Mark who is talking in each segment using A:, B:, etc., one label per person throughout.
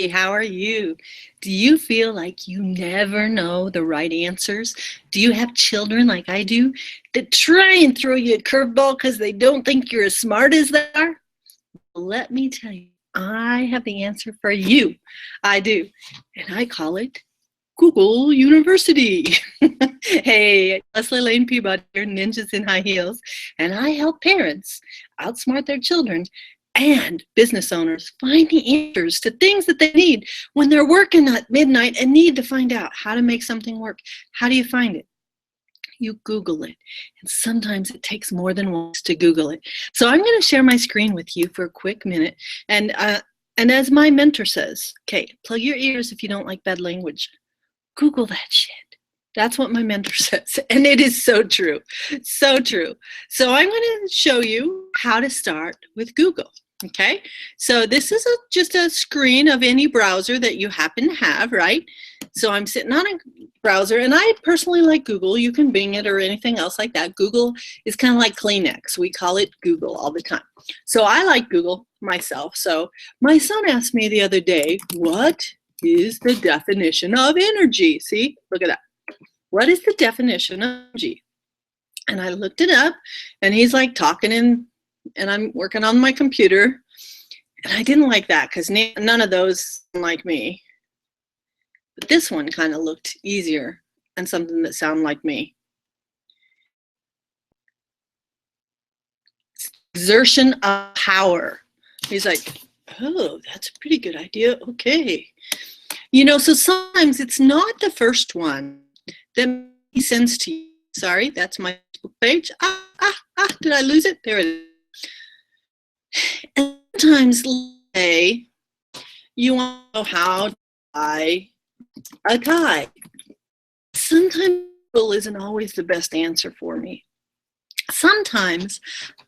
A: How are you? Do you feel like you never know the right answers? Do you have children like I do that try and throw you a curveball because they don't think you're as smart as they are? Let me tell you, I have the answer for you. I do. And I call it Google University. Hey, Leslie Lane Peabody here, Ninjas in High Heels, and I help parents outsmart their children and business owners find the answers to things that they need when they're working at midnight and need to find out how to make something work. How do you find it? You Google it. And sometimes it takes more than once to Google it. So I'm going to share my screen with you for a quick minute. And as my mentor says, okay, plug your ears if you don't like bad language. Google that shit. That's what my mentor says. And it is so true. So true. So I'm going to show you how to start with Google. Okay. So this is just a screen of any browser that you happen to have, right? So I'm sitting on a browser, and I personally like Google. You can Bing it or anything else like that. Google is kind of like Kleenex. We call it Google all the time. So I like Google myself. So my son asked me the other day, what is the definition of energy? See, look at that. What is the definition of energy? And I looked it up, and he's like talking and I'm working on my computer. And I didn't like that because none of those like me. But this one kind of looked easier and something that sounded like me. Exertion of power. He's like, oh, that's a pretty good idea. Okay. You know, so sometimes it's not the first one that makes sense to you. Sorry, that's my Facebook page. Did I lose it? There it is. And sometimes you want to know how to tie a tie. Sometimes Google isn't always the best answer for me. Sometimes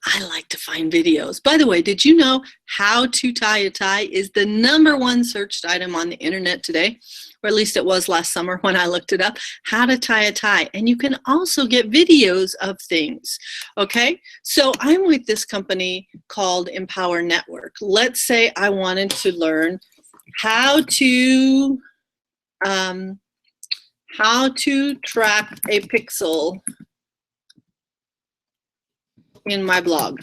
A: I like to find videos. By the way, did you know how to tie a tie is the #1 searched item on the internet today? Or at least it was last summer when I looked it up. How to tie a tie. And you can also get videos of things. Okay? So I'm with this company called Empower Network. Let's say I wanted to learn how to track a pixel in my blog.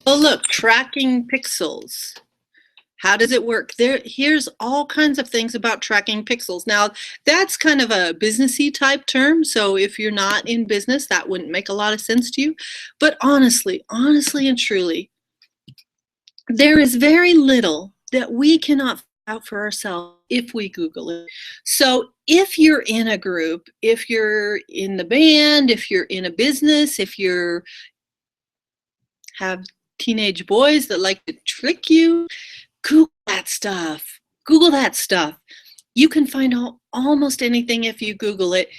A: Oh, look, tracking pixels. How does it work? Here's all kinds of things about tracking pixels. Now, that's kind of a businessy type term, so if you're not in business, that wouldn't make a lot of sense to you. But honestly and truly, there is very little that we cannot find out for ourselves if we Google it. So if you're in a group, if you're in the band, if you're in a business, if you have teenage boys that like to trick you, Google that stuff. Google that stuff. You can find almost anything if you Google it.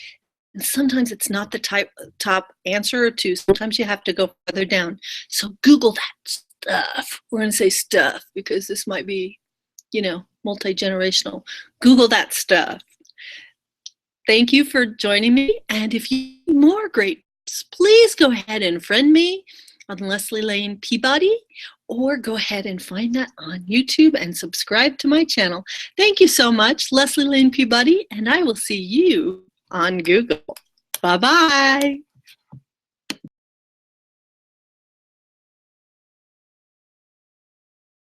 A: And sometimes it's not the top answer or two. Sometimes you have to go further down. So Google that stuff. We're going to say stuff because this might be, multi-generational. Google that stuff. Thank you for joining me. And if you need more great tips, please go ahead and friend me on Leslie Lane Peabody, or go ahead and find that on YouTube and subscribe to my channel. Thank you so much, Leslie Lane Peabody, and I will see you on Google. Bye-bye.